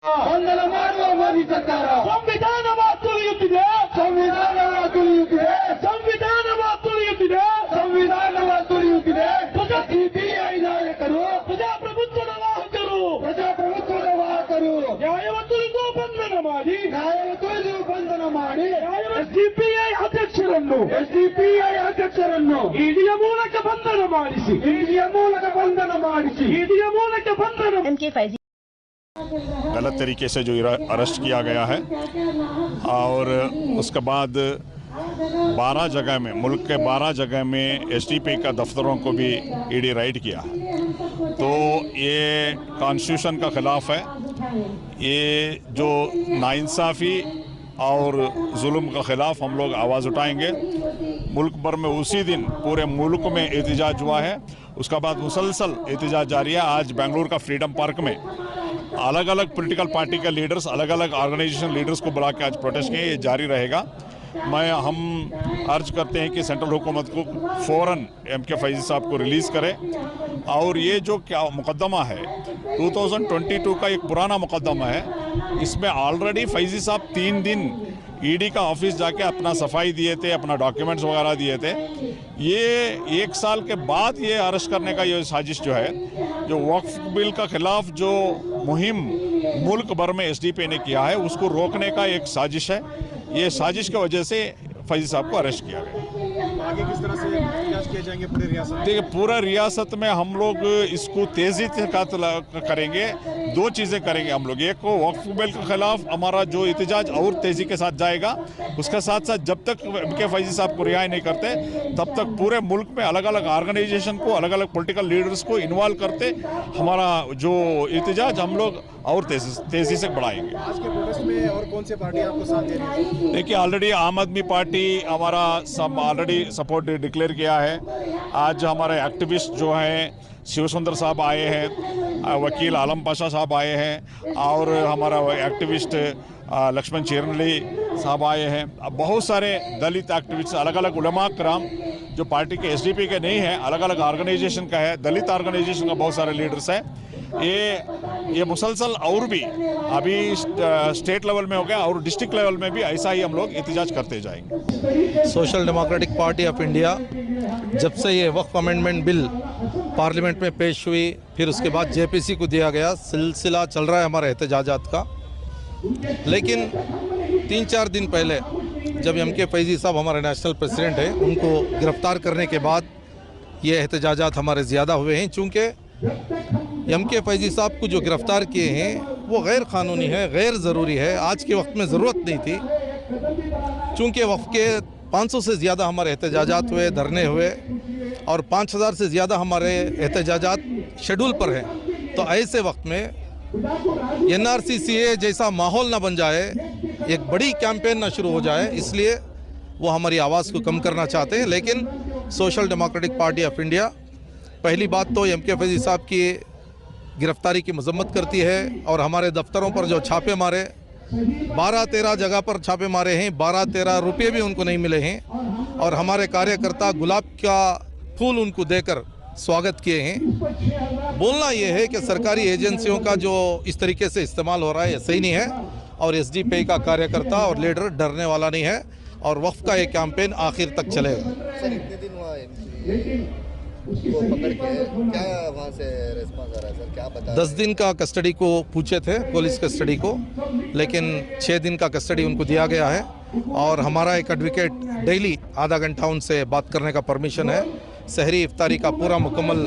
ಬಂಧನ ಮಾಡುವ ಮೋದಿ ಸರ್ಕಾರ ಸಂವಿಧಾನವ ತುಳಿಯುತ್ತಿದೆ, ಸಂವಿಧಾನವ ತುಳಿಯುತ್ತಿದೆ, ಸಂವಿಧಾನವ ತುಳಿಯುತ್ತಿದೆ, ಸಂವಿಧಾನವ ತುಳಿಯುತ್ತಿದೆ. ಸಿಪಿಐ ನಾಯಕರು ಪ್ರಜಾಪ್ರಭುತ್ವದ ವಾಹಕರು, ಪ್ರಜಾಪ್ರಭುತ್ವದ ವಾಹಕರು ನ್ಯಾಯವ ತುಳಿದು ಬಂಧನ ಮಾಡಿ, ನ್ಯಾಯವ ತುಳಿದು ಬಂಧನ ಮಾಡಿ ಎಸ್ಡಿಪಿಐ ಅಧ್ಯಕ್ಷರನ್ನು ಇಡಿಯ ಮೂಲಕ ಬಂಧನ ಮಾಡಿಸಿ, ಇಡಿಯ ಮೂಲಕ ಬಂಧನ ಮಾಡಿಸಿ, ಇಡಿಯ ಮೂಲಕ ಬಂಧನ. गलत तरीके से जो अरेस्ट किया गया है और उसके बाद 12 जगह में, मुल्क के 12 जगह में एसडीपी का दफ्तरों को भी ईडी राइड किया है। तो ये कॉन्स्टिट्यूशन का खिलाफ है। ये जो नाइंसाफ़ी और जुल्म का खिलाफ हम लोग आवाज़ उठाएंगे। मुल्क भर में उसी दिन पूरे मुल्क में एहतजाज हुआ है, उसका बाद मुसलसल एहतजाज जारी है। आज बेंगलुरु का फ्रीडम पार्क में अलग अलग पॉलिटिकल पार्टी के लीडर्स, अलग अलग ऑर्गेनाइजेशन लीडर्स को बुला के आज प्रोटेस्ट किए। ये जारी रहेगा। हम अर्ज करते हैं कि सेंट्रल हुकूमत को फ़ौरन एमके फैज़ी साहब को रिलीज़ करे। और ये जो क्या मुकदमा है 2022 का एक पुराना मुकदमा है, इसमें ऑलरेडी फैज़ी साहब 3 दिन ईडी का ऑफिस जाके अपना सफाई दिए थे, अपना डॉक्यूमेंट्स वगैरह दिए थे। ये 1 साल के बाद ये अरेस्ट करने का ये साजिश जो है, जो वक्फ बिल का खिलाफ जो मुहिम मुल्क भर में एसडीपी ने किया है, उसको रोकने का एक साजिश है। ये साजिश की वजह से फैज़ी साहब को अरेस्ट किया गया। आगे किस तरह से एहतजाज किए जाएंगे पूरी रियासत? देखिए, पूरा रियासत में हम लोग इसको तेज़ी से करेंगे। 2 चीज़ें करेंगे हम लोग। एक को वक्फ बिल के खिलाफ हमारा जो एहतजाज और तेज़ी के साथ जाएगा, उसके साथ साथ जब तक एमके फैज़ी साहब को रिहाई नहीं करते तब तक पूरे मुल्क में अलग अलग ऑर्गेनाइजेशन को, अलग अलग पॉलिटिकल लीडर्स को इन्वॉल्व करते हमारा जो एहतजाज हम लोग और तेज़ी से बढ़ाएंगे। आज के प्रोटेस्ट में और कौन से पार्टी आपको साथ दे रही है? देखिए, ऑलरेडी आम आदमी पार्टी हमारा सब ऑलरेडी सपोर्ट डिक्लेयर किया है। आज हमारे एक्टिविस्ट जो हैं शिव सुंदर साहब आए हैं, वकील आलम पाशा साहब आए हैं, और हमारा एक्टिविस्ट लक्ष्मण चेरनली साहब आए हैं। बहुत सारे दलित एक्टिविस्ट, अलग अलग उलमा कराम जो पार्टी के एसडीपी के नहीं हैं, अलग अलग ऑर्गेनाइजेशन का है, दलित ऑर्गेनाइजेशन का बहुत सारे लीडर्स हैं। ये मुसलसल और भी अभी स्टेट लेवल में हो गया और डिस्ट्रिक्ट लेवल में भी ऐसा ही हम लोग एहतजाज करते जाएंगे। Social democratic party of India जब से ये वक्फ अमेंडमेंट बिल पार्लियामेंट में पेश हुई, फिर उसके बाद जेपीसी को दिया गया, सिलसिला चल रहा है हमारे एहतजाजात का। लेकिन 3-4 दिन पहले जब एमके फैज़ी साहब हमारे नेशनल प्रेसिडेंट हैं, उनको गिरफ्तार करने के बाद ये एहतजाजात हमारे ज़्यादा हुए हैं। चूँकि एमके फैज़ी साहब को जो गिरफ़्तार किए हैं वो गैर क़ानूनी है, गैर ज़रूरी है, आज के वक्त में ज़रूरत नहीं थी। चूँकि वक्फ के 500 से ज़्यादा हमारे एहतजाजात हुए, धरने हुए, और 5000 से ज़्यादा हमारे एहतजाजात शेड्यूल पर हैं। तो ऐसे वक्त में NRC CA जैसा माहौल ना बन जाए, एक बड़ी कैंपेन ना शुरू हो जाए, इसलिए वो हमारी आवाज़ को कम करना चाहते हैं। लेकिन social democratic party of India पहली बात तो एमके फैज़ी साहब की गिरफ्तारी की मजम्मत करती है, और हमारे दफ्तरों पर जो छापे मारे, 12-13 जगह पर छापे मारे हैं, 12-13 रुपये भी उनको नहीं मिले हैं, और हमारे कार्यकर्ता गुलाब का फूल उनको देकर स्वागत किए हैं। बोलना ये है कि सरकारी एजेंसियों का जो इस तरीके से इस्तेमाल हो रहा है ये सही नहीं है, और एसडीपी का कार्यकर्ता और लीडर डरने वाला नहीं है, और वक्फ का ये कैंपेन आखिर तक चलेगा। सर, इतने दिन हुआ उसको पकड़ के क्या वहाँ से रिस्पॉन्स आ रहा है सर, क्या बता? 10 दिन का कस्टडी को पूछे थे, पुलिस कस्टडी को, लेकिन 6 दिन का कस्टडी उनको दिया गया है, और हमारा एक एडवोकेट डेली आधा घंटा उनसे बात करने का परमिशन है। सहरी इफ्तारी का पूरा मुकम्मल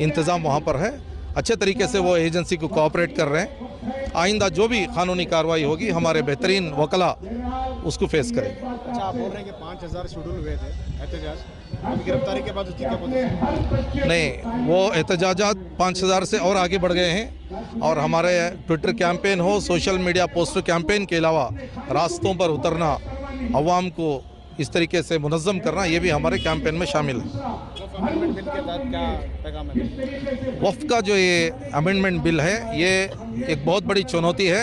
इंतज़ाम वहाँ पर है। अच्छे तरीके से वो एजेंसी को कोऑपरेट कर रहे हैं। आइंदा जो भी कानूनी कार्रवाई होगी, हमारे बेहतरीन वकला उसको फेस करेंगे। अच्छा, आप बोल रहे हैं कि 5000 शेड्यूल हुए थे एहतजाज, अभी गिरफ्तारी के बाद उसकी क्या पोजीशन? नहीं, वो एहतजाजात 5000 से और आगे बढ़ गए हैं, और हमारे ट्विटर कैंपेन हो, सोशल मीडिया पोस्टर कैंपेन के अलावा रास्तों पर उतरना, अवाम को इस तरीके से मुनज़्ज़म करना, ये भी हमारे कैंपेन में शामिल है। अमेंडमेंट बिल के तहत क्या पैगाम है? वक्फ का जो ये अमेंडमेंट बिल है, ये एक बहुत बड़ी चुनौती है।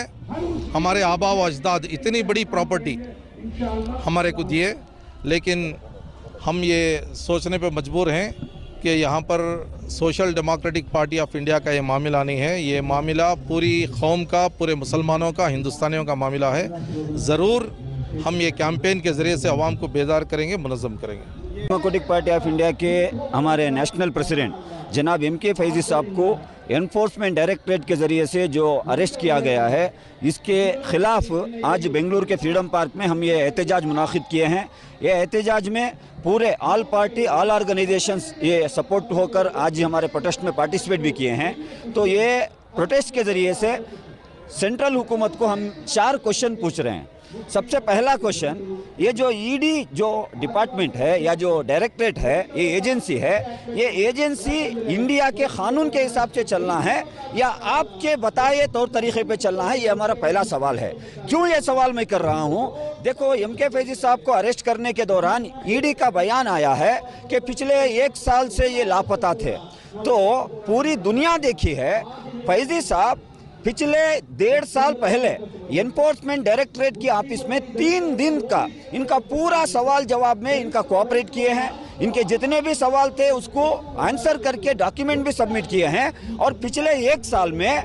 हमारे आबा व अजदाद इतनी बड़ी प्रॉपर्टी हमारे को दिए, लेकिन हम ये सोचने पे मजबूर हैं कि यहाँ पर social democratic party of India का ये मामला नहीं है, ये मामला पूरी कौम का, पूरे मुसलमानों का, हिंदुस्तानियों का मामला है। ज़रूर हम ये कैंपेन के ज़रिए से आवाम को बेदार करेंगे, मुनज़्ज़म करेंगे। डेमोक्रेटिक पार्टी ऑफ इंडिया के हमारे नेशनल प्रेसिडेंट जनाब MK फैज़ी साहब को एनफोर्समेंट डायरेक्टरेट के ज़रिए से जो अरेस्ट किया गया है, इसके ख़िलाफ़ आज बेंगलुरु के फ्रीडम पार्क में हम ये एहतजाज मुनाकिद किए हैं। ये एहतजाज में पूरे ऑल पार्टी, ऑल ऑर्गेनाइजेशंस ये सपोर्ट होकर आज हमारे प्रोटेस्ट में पार्टिसिपेट भी किए हैं। तो ये प्रोटेस्ट के ज़रिए से सेंट्रल हुकूमत को हम 4 क्वेश्चन पूछ रहे हैं। सबसे पहला क्वेश्चन, ये जो ED जो डिपार्टमेंट है या जो डायरेक्टरेट है, ये एजेंसी है, ये एजेंसी इंडिया के कानून के हिसाब से चलना है या आपके बताए तौर तरीके पे चलना है? ये हमारा पहला सवाल है। क्यों ये सवाल मैं कर रहा हूँ? देखो, MK फैज़ी साहब को अरेस्ट करने के दौरान ED का बयान आया है कि पिछले 1 साल से ये लापता थे। तो पूरी दुनिया देखी है, फैज़ी साहब पिछले 1.5 साल पहले एनफोर्समेंट डायरेक्टरेट की ऑफिस में 3 दिन का इनका पूरा सवाल जवाब में इनका कोऑपरेट किए हैं। इनके जितने भी सवाल थे उसको आंसर करके डॉक्यूमेंट भी सबमिट किए हैं। और पिछले 1 साल में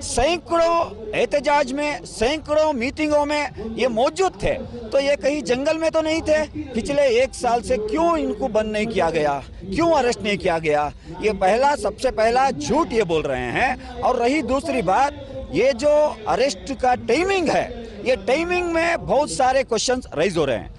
सैकड़ों एहतजाज में, सैकड़ों मीटिंगों में ये मौजूद थे। तो ये कहीं जंगल में तो नहीं थे? पिछले 1 साल से क्यों इनको बंद नहीं किया गया, क्यों अरेस्ट नहीं किया गया? ये पहला, सबसे पहला झूठ ये बोल रहे हैं। और रही दूसरी बात, ये जो अरेस्ट का टाइमिंग है, ये टाइमिंग में बहुत सारे क्वेश्चंस रेज हो रहे हैं।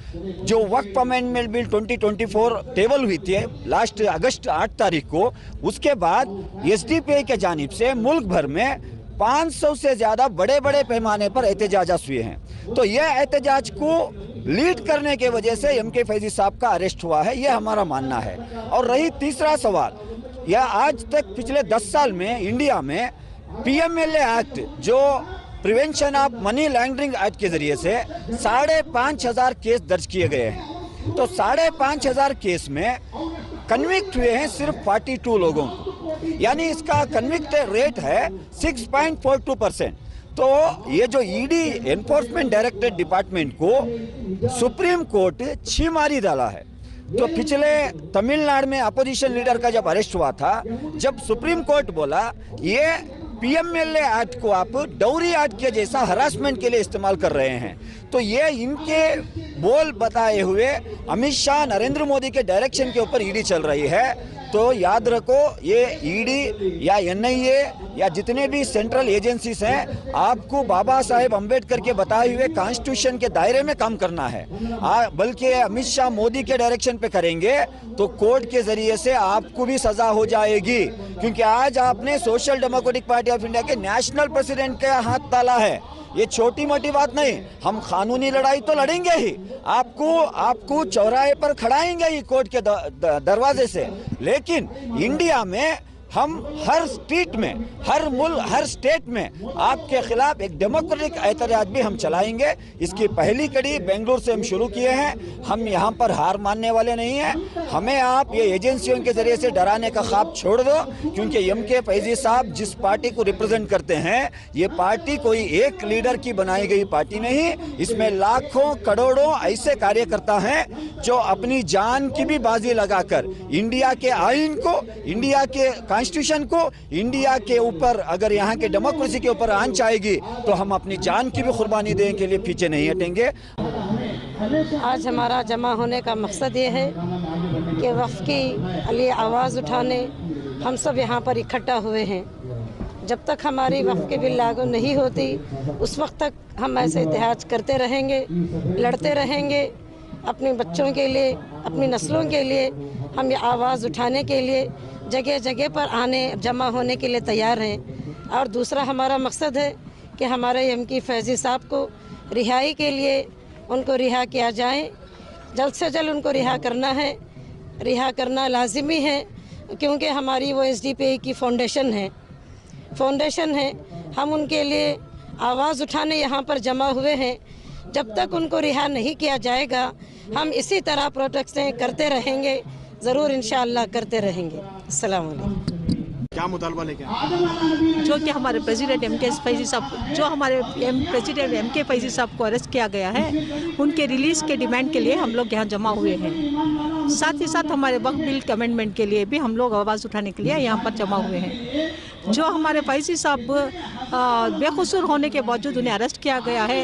जो वक्फ अमेंडमेंट बिल 2024 टेबल हुई थी लास्ट अगस्त 8 तारीख को, उसके बाद SDPI के जानिब से मुल्क भर में 500 से ज़्यादा बड़े बड़े पैमाने पर एहतजाज हुए हैं। तो यह एहतजाज को लीड करने के वजह से MK फैज़ी साहब का अरेस्ट हुआ है, यह हमारा मानना है। और रही तीसरा सवाल, यह आज तक पिछले 10 साल में इंडिया में PMLA एक्ट, जो prevention of money laundering act के जरिए से 5,500 केस दर्ज किए गए हैं। तो 5,500 केस में कन्विक्ट हुए हैं सिर्फ 42 लोगों को, यानी इसका कन्विक्ट रेट है 6.42%। तो ये जो ED एनफोर्समेंट डायरेक्टरेट डिपार्टमेंट को सुप्रीम कोर्ट छीमारी डाला है। तो पिछले तमिलनाडु में अपोजिशन लीडर का जब अरेस्ट हुआ था, जब सुप्रीम कोर्ट बोला ये PMLA एक्ट को आप डाउरी एक्ट के जैसा हरासमेंट के लिए इस्तेमाल कर रहे हैं, तो ये इनके बोल बताए हुए अमित शाह, नरेंद्र मोदी के डायरेक्शन के ऊपर ED चल रही है। तो याद रखो, ये ED या NIA या जितने भी सेंट्रल एजेंसीज हैं, आपको बाबा साहेब अम्बेडकर के बताए हुए कॉन्स्टिट्यूशन के दायरे में काम करना है। बल्कि अमित शाह मोदी के डायरेक्शन पे करेंगे तो कोर्ट के जरिए से आपको भी सजा हो जाएगी। क्योंकि आज आपने social democratic party of India के नेशनल प्रेसिडेंट का हाथ ताला है। ये छोटी मोटी बात नहीं, हम कानूनी लड़ाई तो लड़ेंगे ही, आपको चौराहे पर खड़ाएंगे ही कोर्ट के दरवाजे से। लेकिन इंडिया में हम हर स्ट्रीट में, हर स्टेट में आपके खिलाफ एक डेमोक्रेटिक एहतजाज भी हम चलाएंगे। इसकी पहली कड़ी बेंगलुरु से हम शुरू किए हैं। हम यहाँ पर हार मानने वाले नहीं हैं। हमें आप ये एजेंसियों के जरिए से डराने का ख्वाब छोड़ दो, क्योंकि MK फैज़ी साहब जिस पार्टी को रिप्रेजेंट करते हैं, ये पार्टी कोई एक लीडर की बनाई गई पार्टी नहीं। इसमें लाखों करोड़ों ऐसे कार्यकर्ता हैं जो अपनी जान की भी बाजी लगाकर इंडिया के आईन को, इंडिया के कॉन्स्टिट्यूशन को, इंडिया के ऊपर अगर यहाँ के डेमोक्रेसी के ऊपर आंच आएगी तो हम अपनी जान की भी कुर्बानी देने के लिए पीछे नहीं हटेंगे। आज हमारा जमा होने का मकसद ये है कि वक्फ की लिए आवाज़ उठाने हम सब यहाँ पर इकट्ठा हुए हैं। जब तक हमारी वक्फ की बिल लागू नहीं होती, उस वक्त तक हम ऐसे इतिहाद करते रहेंगे, लड़ते रहेंगे अपने बच्चों के लिए, अपनी नस्लों के लिए। हम ये आवाज़ उठाने के लिए जगह जगह पर आने, जमा होने के लिए तैयार हैं। और दूसरा हमारा मकसद है कि हमारे MK फैज़ी साहब को रिहाई के लिए उनको रिहा किया जाए, जल्द से जल्द उनको रिहा करना है। रिहा करना लाजिमी है, क्योंकि हमारी वो SDPI की फाउंडेशन है। हम उनके लिए आवाज़ उठाने यहाँ पर जमा हुए हैं। जब तक उनको रिहा नहीं किया जाएगा, हम इसी तरह प्रोटेस्टें करते रहेंगे, ज़रूर इंशाअल्लाह करते रहेंगे। अस्सलाम वालेकुम। क्या मुतालबा लेके आए? जो कि हमारे प्रेसिडेंट एम के फैजी साहब, जो हमारे प्रेसिडेंट एम के फैजी साहब को अरेस्ट किया गया है, उनके रिलीज़ के डिमांड के लिए हम लोग यहाँ जमा हुए हैं। साथ ही साथ हमारे वक्फ बिल के अमेंडमेंट के लिए भी हम लोग आवाज़ उठाने के लिए यहाँ पर जमा हुए हैं। जो हमारे फैजी साहब बेकसूर होने के बावजूद उन्हें अरेस्ट किया गया है,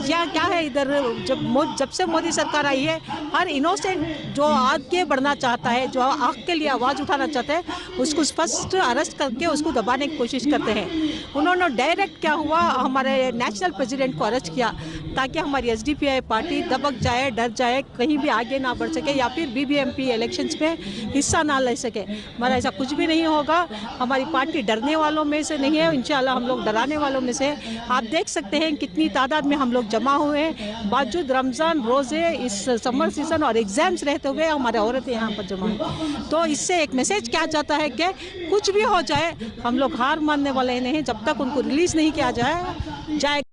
या क्या है इधर जब से मोदी सरकार आई है, हर इनोसेंट जो आगे बढ़ना चाहता है, जो हक के लिए आवाज़ उठाना चाहता है, उसको स्पष्ट अरेस्ट करके उसको दबाने की कोशिश करते हैं। उन्होंने डायरेक्ट क्या हुआ, हमारे नेशनल प्रेसिडेंट को अरेस्ट किया ताकि हमारी SDPI पार्टी दबक जाए, डर जाए, कहीं भी आगे ना बढ़ सके या फिर BBMP इलेक्शंस में हिस्सा ना ले सके। हमारा ऐसा कुछ भी नहीं होगा। हमारी पार्टी डरने वालों में से नहीं है, इंशाल्लाह हम लोग डराने वालों में से। आप देख सकते हैं कितनी तादाद में हम लोग जमा हुए हैं, बावजूद रमज़ान रोज़े, इस समर सीजन और एग्ज़ाम्स रहते हुए हमारे औरतें यहाँ पर जमा हैं। तो इससे एक मैसेज क्या जाता है कि कुछ भी हो जाए हम लोग हार मानने वाले नहीं हैं, जब तक उनको रिलीज़ नहीं किया जाए।